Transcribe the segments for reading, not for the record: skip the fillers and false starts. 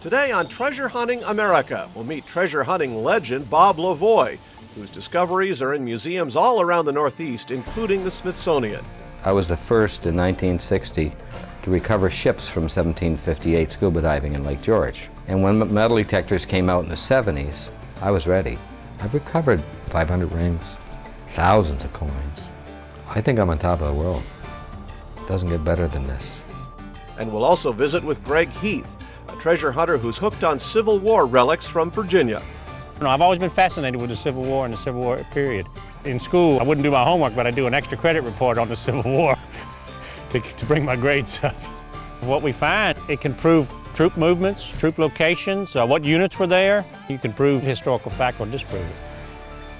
Today on Treasure Hunting America, we'll meet treasure hunting legend Bob Lavoie, whose discoveries are in museums all around the Northeast, including the Smithsonian. I was the first in 1960 to recover ships from 1758 scuba diving in Lake George. And when metal detectors came out in the 70s, I was ready. I've recovered 500 rings, thousands of coins. I think I'm on top of the world. Doesn't get better than this. And we'll also visit with Greg Heath, a treasure hunter who's hooked on Civil War relics from Virginia. I've always been fascinated with the Civil War and the Civil War period. In school, I wouldn't do my homework, but I'd do an extra credit report on the Civil War to bring my grades up. What we find, it can prove troop movements, troop locations, what units were there. You can prove historical fact or disprove it.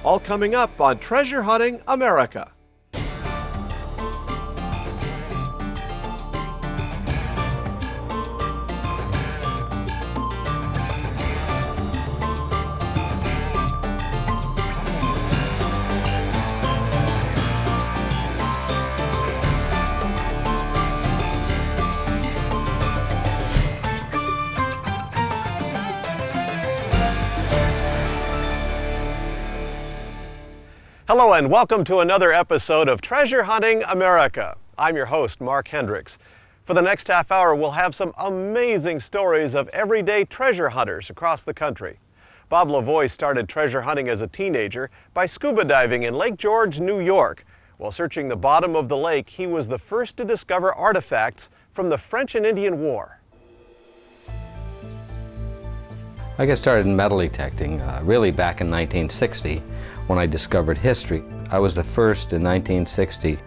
All coming up on Treasure Hunting America. Hello and welcome to another episode of Treasure Hunting America. I'm your host, Mark Hendricks. For the next half hour, we'll have some amazing stories of everyday treasure hunters across the country. Bob Lavoie started treasure hunting as a teenager by scuba diving in Lake George, New York. While searching the bottom of the lake, he was the first to discover artifacts from the French and Indian War. I got started in metal detecting really back in 1960 when I discovered history. I was the first in 1960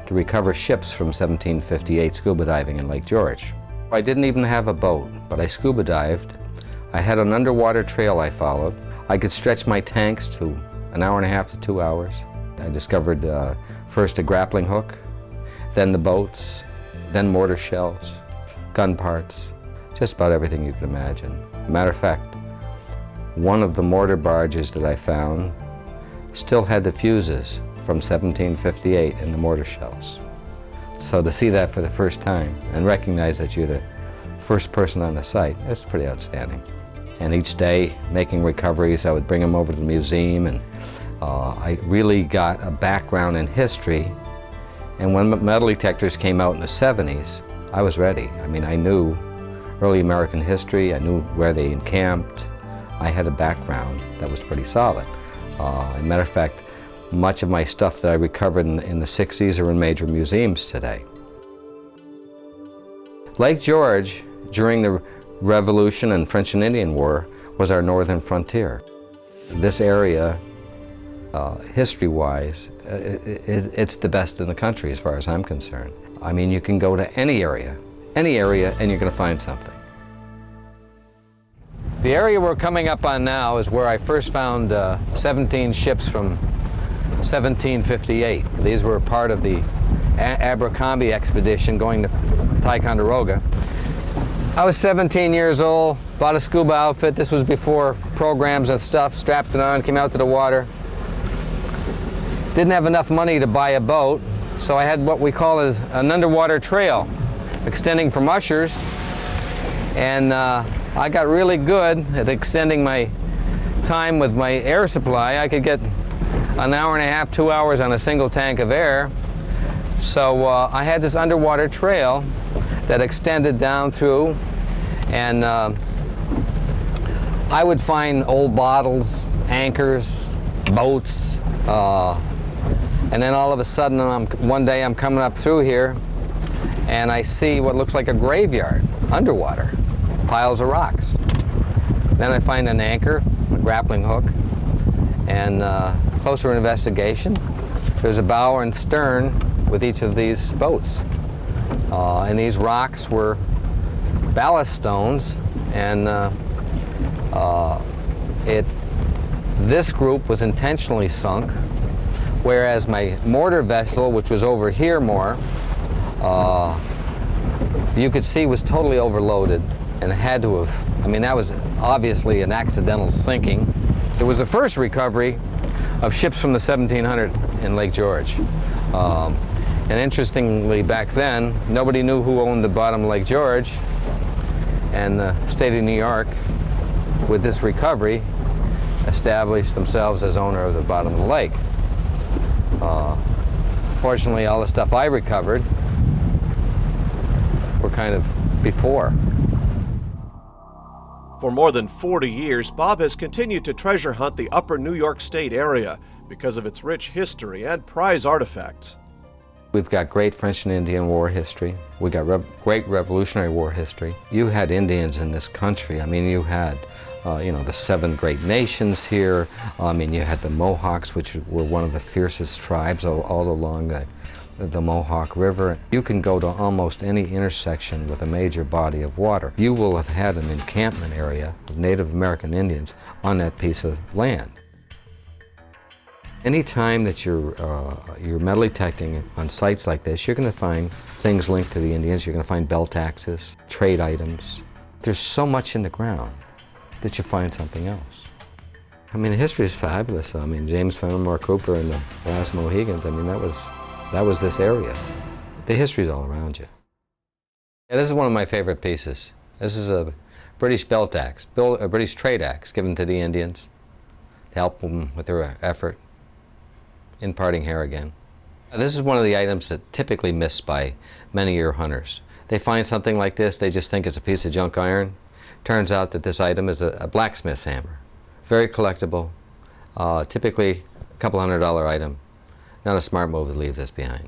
to recover ships from 1758 scuba diving in Lake George. I didn't even have a boat, but I scuba dived. I had an underwater trail I followed. I could stretch my tanks to an hour and a half to 2 hours. I discovered first a grappling hook, then the boats, then mortar shells, gun parts, just about everything you can imagine. Matter of fact, one of the mortar barges that I found still had the fuses from 1758 in the mortar shells. So to see that for the first time and recognize that you're the first person on the site, that's pretty outstanding. And each day, making recoveries, I would bring them over to the museum, and I really got a background in history. And when metal detectors came out in the 70s, I was ready. I mean, I knew early American history, I knew where they encamped. I had a background that was pretty solid. As a matter of fact, much of my stuff that I recovered in the 60s are in major museums today. Lake George, during the Revolution and French and Indian War, was our northern frontier. This area, history-wise, it's the best in the country as far as I'm concerned. I mean, you can go to any area, and you're going to find something. The area we're coming up on now is where I first found 17 ships from 1758. These were part of the Abercrombie expedition going to Ticonderoga. I was 17 years old, bought a scuba outfit. This was before programs and stuff, strapped it on, came out to the water. Didn't have enough money to buy a boat, so I had what we call as an underwater trail, extending from Ushers, and I got really good at extending my time with my air supply. I could get an hour and a half, 2 hours on a single tank of air. So I had this underwater trail that extended down through, and I would find old bottles, anchors, boats, and then all of a sudden one day I'm coming up through here and I see what looks like a graveyard underwater. Piles of rocks. Then I find an anchor, a grappling hook, and closer investigation, there's a bow and stern with each of these boats. And these rocks were ballast stones, and this group was intentionally sunk, whereas my mortar vessel, which was over here more, you could see was totally overloaded. And it had to have, I mean, that was obviously an accidental sinking. It was the first recovery of ships from the 1700s in Lake George. And interestingly, back then, nobody knew who owned the bottom of Lake George. And the state of New York, with this recovery, established themselves as owner of the bottom of the lake. Fortunately, all the stuff I recovered were kind of before. For more than 40 years, Bob has continued to treasure hunt the upper New York State area because of its rich history and prize artifacts. We've got great French and Indian War history. We got great Revolutionary War history. You had Indians in this country. I mean, you had, the 7 great nations here. I mean, you had the Mohawks, which were one of the fiercest tribes all along the Mohawk River. You can go to almost any intersection with a major body of water. You will have had an encampment area of Native American Indians on that piece of land. Anytime that you're metal detecting on sites like this, you're going to find things linked to the Indians. You're going to find belt axes, trade items. There's so much in the ground that you find something else. I mean, the history is fabulous. I mean, James Fenimore Cooper and the Last Mohegans, I mean, that was this area. The history's all around you. Yeah, this is one of my favorite pieces. This is a British belt axe, a British trade axe given to the Indians to help them with their effort in parting hair again. This is one of the items that typically missed by many year hunters. They find something like this, they just think it's a piece of junk iron. Turns out that this item is a blacksmith's hammer. Very collectible, typically a couple $100 item. Not a smart move to leave this behind.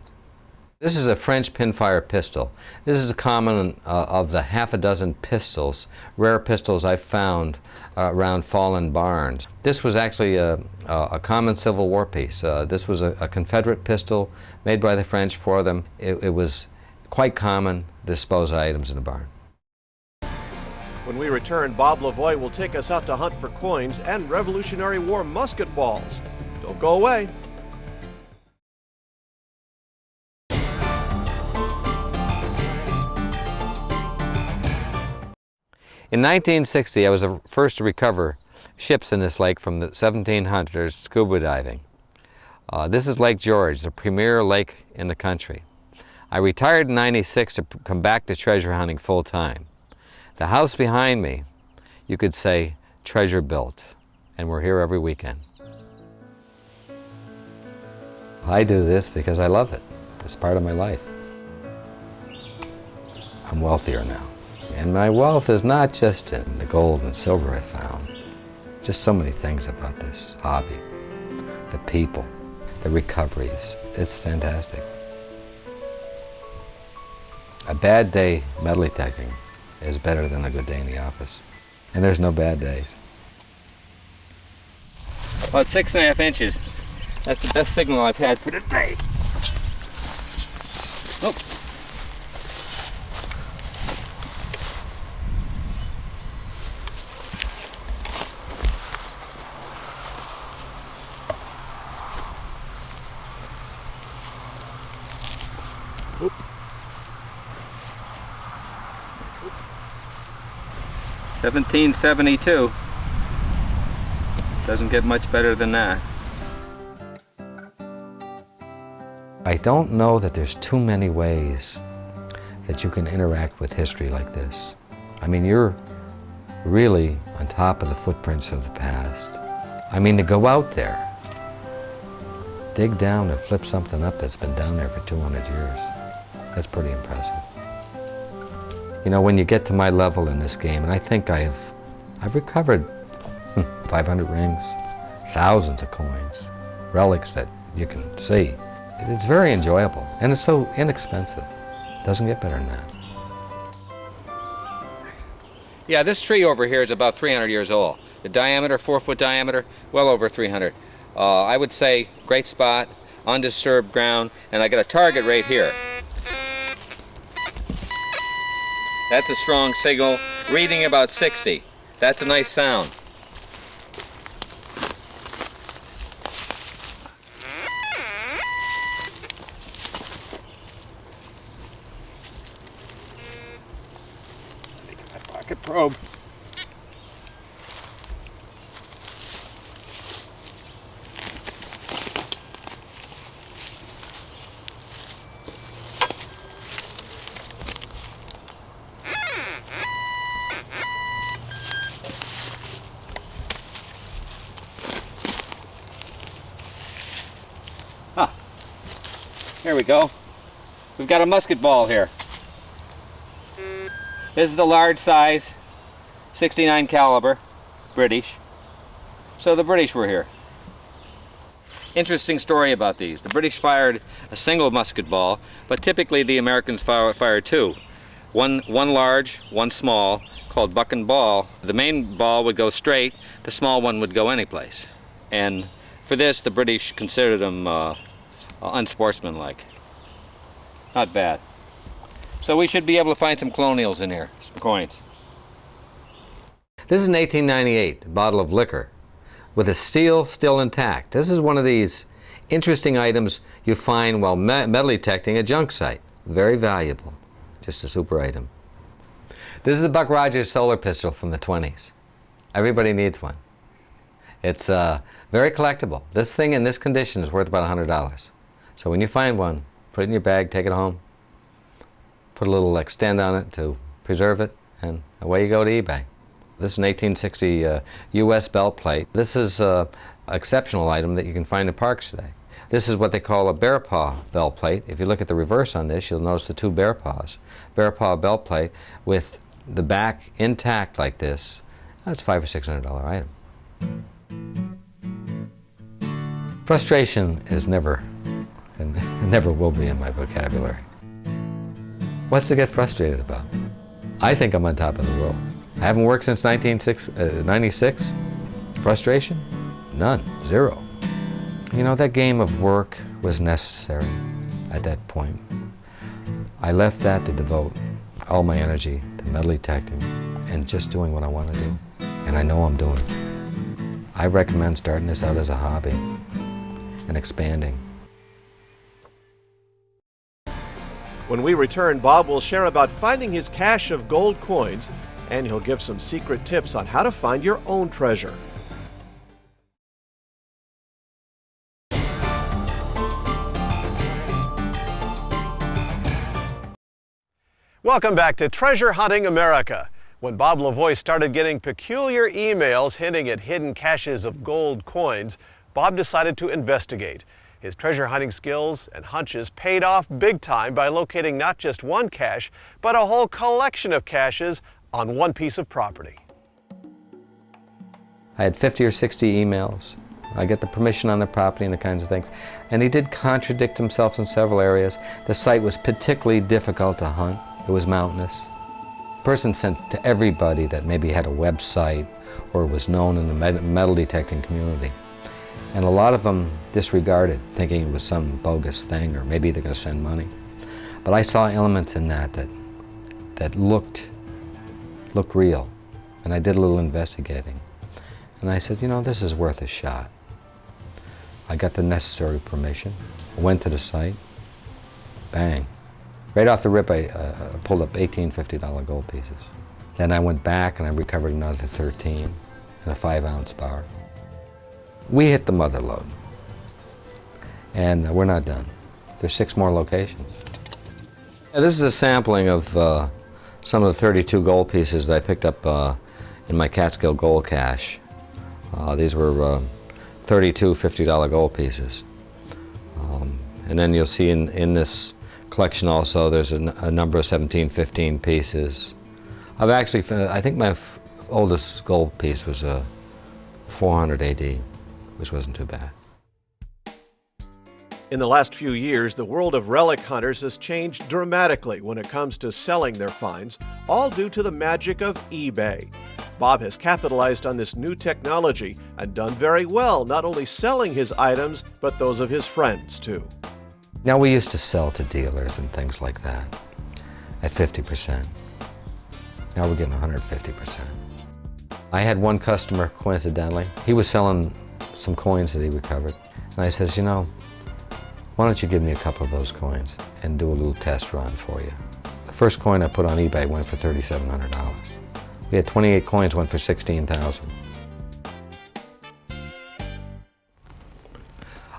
This is a French pinfire pistol. This is a common of the half a dozen pistols, rare pistols I've found around fallen barns. This was actually a common Civil War piece. This was a Confederate pistol made by the French for them. It was quite common to dispose of items in a barn. When we return, Bob Lavoie will take us out to hunt for coins and Revolutionary War musket balls. Don't go away. In 1960, I was the first to recover ships in this lake from the 1700s scuba diving. This is Lake George, the premier lake in the country. I retired in '96 to come back to treasure hunting full time. The house behind me, you could say, treasure built, and we're here every weekend. I do this because I love it. It's part of my life. I'm wealthier now. And my wealth is not just in the gold and silver I found. Just so many things about this hobby. The people, the recoveries. It's fantastic. A bad day metal detecting is better than a good day in the office. And there's no bad days. About 6.5 inches. That's the best signal I've had for today. Oh. Oop. 1772. Doesn't get much better than that. I don't know that there's too many ways that you can interact with history like this. I mean, you're really on top of the footprints of the past. I mean, to go out there, dig down and flip something up that's been down there for 200 years, that's pretty impressive. You know, when you get to my level in this game, and I think I've recovered 500 rings, thousands of coins, relics that you can see. It's very enjoyable, and it's so inexpensive. Doesn't get better than that. Yeah, this tree over here is about 300 years old. The diameter, 4-foot diameter, well over 300. I would say great spot, undisturbed ground, and I got a target right here. That's a strong signal, reading about 60. That's a nice sound. Pocket probe. Here we go. We've got a musket ball here. This is the large size, 69 caliber, British. So the British were here. Interesting story about these. The British fired a single musket ball, but typically the Americans fired two. One large, one small, called buck and ball. The main ball would go straight, the small one would go anyplace. And for this, the British considered them unsportsmanlike. Not bad. So we should be able to find some colonials in here, some coins. This is an 1898 bottle of liquor with a steel still intact. This is one of these interesting items you find while metal detecting a junk site. Very valuable. Just a super item. This is a Buck Rogers solar pistol from the 20s. Everybody needs one. It's very collectible. This thing in this condition is worth about $100. So when you find one, put it in your bag, take it home, put a little extend on it to preserve it, and away you go to eBay. This is an 1860 U.S. belt plate. This is an exceptional item that you can find in parks today. This is what they call a bear paw belt plate. If you look at the reverse on this, you'll notice the two bear paws. Bear paw belt plate with the back intact like this. That's $500 or $600 item. Frustration is never, and never will be in my vocabulary. What's to get frustrated about? I think I'm on top of the world. I haven't worked since 1996. Frustration? None. Zero. You know, that game of work was necessary at that point. I left that to devote all my energy to metal detecting and just doing what I want to do. And I know I'm doing it. I recommend starting this out as a hobby and expanding. When we return, Bob will share about finding his cache of gold coins, and he'll give some secret tips on how to find your own treasure. Welcome back to Treasure Hunting America. When Bob Lavoie started getting peculiar emails hinting at hidden caches of gold coins, Bob decided to investigate. His treasure hunting skills and hunches paid off big time by locating not just one cache, but a whole collection of caches on one piece of property. I had 50 or 60 emails. I get the permission on the property and the kinds of things. And he did contradict himself in several areas. The site was particularly difficult to hunt. It was mountainous. The person sent to everybody that maybe had a website or was known in the metal detecting community. And a lot of them disregarded, thinking it was some bogus thing or maybe they're going to send money. But I saw elements in that looked real. And I did a little investigating. And I said, you know, this is worth a shot. I got the necessary permission. I went to the site. Bang. Right off the rip, I pulled up 18 $50 gold pieces. Then I went back and I recovered another 13 in a 5-ounce bar. We hit the mother lode. And we're not done. There's 6 more locations. Now, this is a sampling of some of the 32 gold pieces that I picked up in my Catskill gold cache. These were 32 $50 gold pieces. And then you'll see in this collection also there's a number of 1715 pieces. I've actually, I think my oldest gold piece was 400 AD, which wasn't too bad. In the last few years, the world of relic hunters has changed dramatically when it comes to selling their finds, all due to the magic of eBay. Bob has capitalized on this new technology and done very well, not only selling his items, but those of his friends too. Now, we used to sell to dealers and things like that at 50%. Now we're getting 150%. I had one customer, coincidentally, he was selling some coins that he recovered. And I says, you know, why don't you give me a couple of those coins and do a little test run for you. The first coin I put on eBay went for $3,700. We had 28 coins, went for $16,000.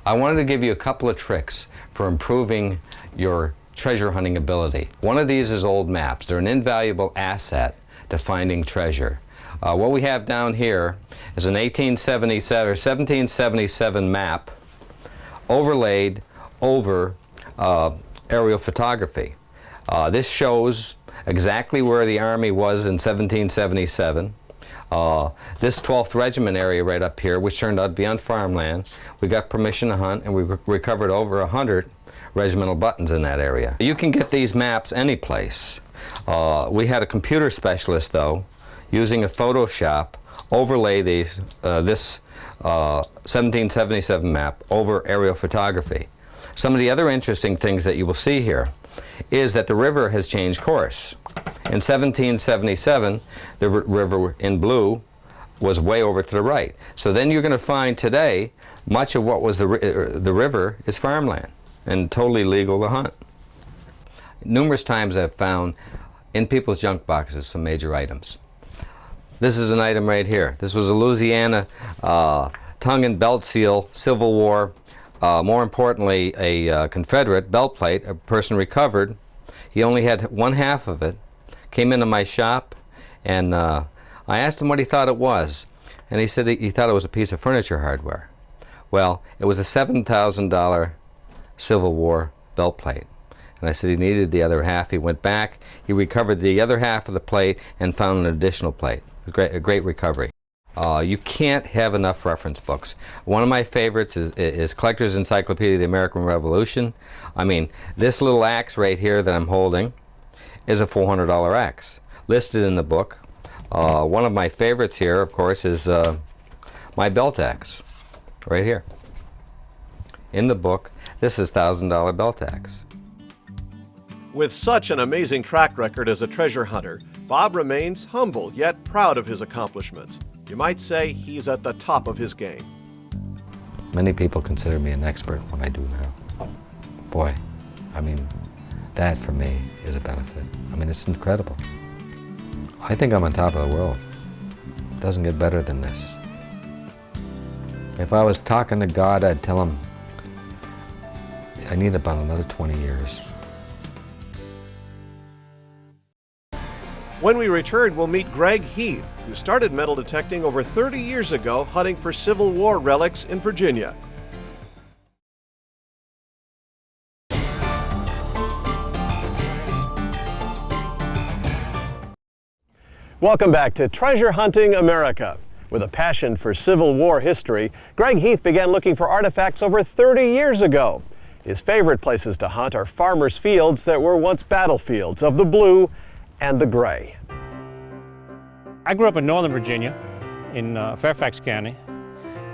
I wanted to give you a couple of tricks for improving your treasure hunting ability. One of these is old maps. They're an invaluable asset to finding treasure. What we have down here is an 1877 or 1777 map overlaid over aerial photography. This shows exactly where the Army was in 1777. This 12th Regiment area right up here, which turned out to be on farmland, we got permission to hunt, and we recovered over 100 regimental buttons in that area. You can get these maps any place. We had a computer specialist, though, using a Photoshop, overlay this 1777 map over aerial photography. Some of the other interesting things that you will see here is that the river has changed course. In 1777, the river in blue was way over to the right. So then you're going to find today much of what was the river is farmland and totally legal to hunt. Numerous times I've found in people's junk boxes some major items. This is an item right here. This was a Louisiana tongue and belt seal, Civil War. More importantly, a Confederate belt plate. A person recovered. He only had one half of it. Came into my shop, and I asked him what he thought it was, and he said he thought it was a piece of furniture hardware. Well, it was a $7,000 Civil War belt plate. And I said he needed the other half. He went back, he recovered the other half of the plate, and found an additional plate. It was a great recovery. You can't have enough reference books. One of my favorites is Collector's Encyclopedia of the American Revolution. I mean, this little axe right here that I'm holding is a $400 axe, listed in the book. One of my favorites here, of course, is my belt axe, right here. In the book, this is $1,000 belt axe. With such an amazing track record as a treasure hunter, Bob remains humble yet proud of his accomplishments. You might say he's at the top of his game. Many people consider me an expert when I do now. Boy, I mean, that for me is a benefit. I mean, it's incredible. I think I'm on top of the world. It doesn't get better than this. If I was talking to God, I'd tell him I need about another 20 years. When we return, we'll meet Greg Heath, who started metal detecting over 30 years ago hunting for Civil War relics in Virginia. Welcome back to Treasure Hunting America. With a passion for Civil War history, Greg Heath began looking for artifacts over 30 years ago. His favorite places to hunt are farmers' fields that were once battlefields of the blue and the gray. I grew up in Northern Virginia, in Fairfax County.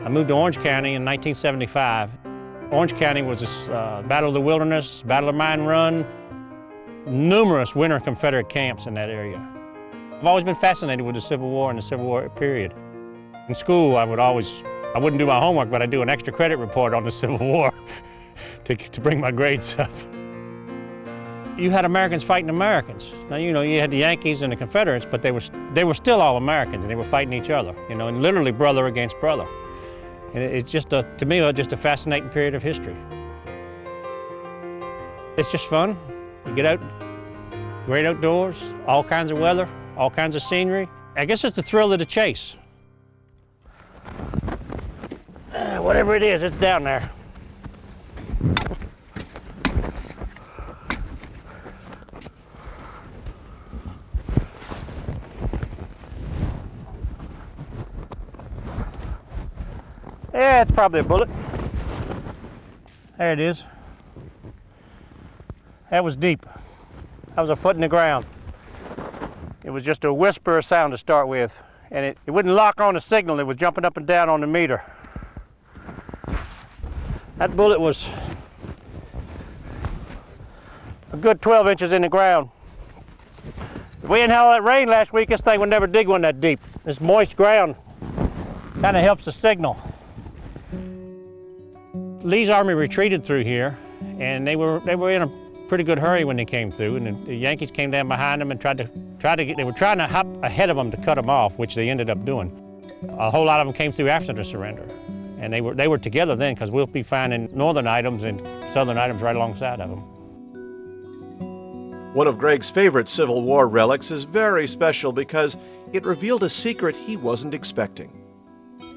I moved to Orange County in 1975. Orange County was a Battle of the Wilderness, Battle of Mine Run, numerous winter Confederate camps in that area. I've always been fascinated with the Civil War and the Civil War period. In school, I wouldn't do my homework, but I'd do an extra credit report on the Civil War to bring my grades up. You had Americans fighting Americans. Now, you know, you had the Yankees and the Confederates, but they were still all Americans, and they were fighting each other, you know, and literally brother against brother. And it's just, to me, just a fascinating period of history. It's just fun. You get out, great outdoors, all kinds of weather, all kinds of scenery. I guess it's the thrill of the chase. Whatever it is, it's down there. Yeah, it's probably a bullet. There it is. That was deep. That was a foot in the ground. It was just a whisper of sound to start with, and it wouldn't lock on the signal. It was jumping up and down on the meter. That bullet was a good 12 inches in the ground. If we hadn't had all that rain last week, this thing would never dig one that deep. This moist ground kind of helps the signal. Lee's army retreated through here, and they were in a pretty good hurry when they came through, and the Yankees came down behind them and they were trying to hop ahead of them to cut them off, which they ended up doing. A whole lot of them came through after the surrender, and they were together then, because we'll be finding northern items and southern items right alongside of them. One of Greg's favorite Civil War relics is very special because it revealed a secret he wasn't expecting.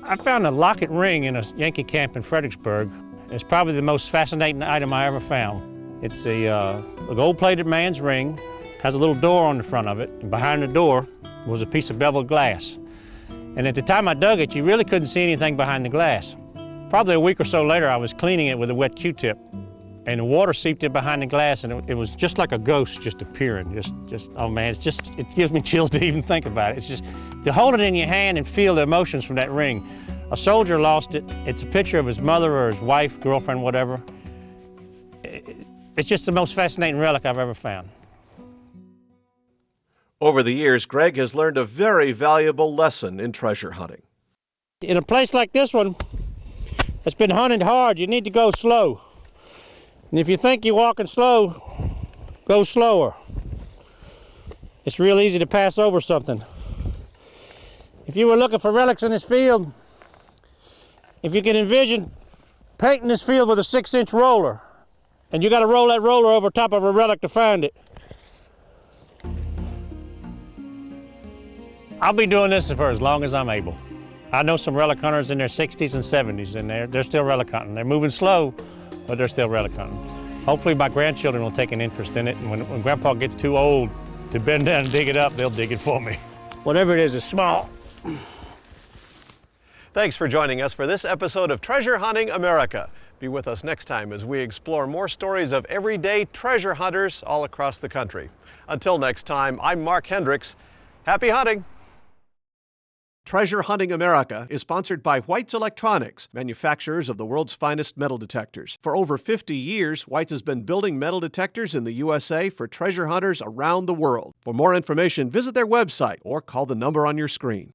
I found a locket ring in a Yankee camp in Fredericksburg. It's probably the most fascinating item I ever found. It's a gold-plated man's ring, has a little door on the front of it, and behind the door was a piece of beveled glass. And at the time I dug it, you really couldn't see anything behind the glass. Probably a week or so later, I was cleaning it with a wet Q-tip, and the water seeped in behind the glass, and it was just like a ghost just appearing. Oh man, it gives me chills to even think about it. It's just, to hold it in your hand and feel the emotions from that ring. A soldier lost it. It's a picture of his mother or his wife, girlfriend, whatever. It's just the most fascinating relic I've ever found. Over the years, Greg has learned a very valuable lesson in treasure hunting. In a place like this one, that's been hunted hard, you need to go slow. And if you think you're walking slow, go slower. It's real easy to pass over something. If you were looking for relics in this field, if you can envision painting this field with a 6-inch roller, and you got to roll that roller over top of a relic to find it. I'll be doing this for as long as I'm able. I know some relic hunters in their 60s and 70s, and they're still relic hunting. They're moving slow, but they're still relic hunting. Hopefully my grandchildren will take an interest in it, and when Grandpa gets too old to bend down and dig it up, they'll dig it for me. Whatever it is small. Thanks for joining us for this episode of Treasure Hunting America. Be with us next time as we explore more stories of everyday treasure hunters all across the country. Until next time, I'm Mark Hendricks. Happy hunting! Treasure Hunting America is sponsored by White's Electronics, manufacturers of the world's finest metal detectors. For over 50 years, White's has been building metal detectors in the USA for treasure hunters around the world. For more information, visit their website or call the number on your screen.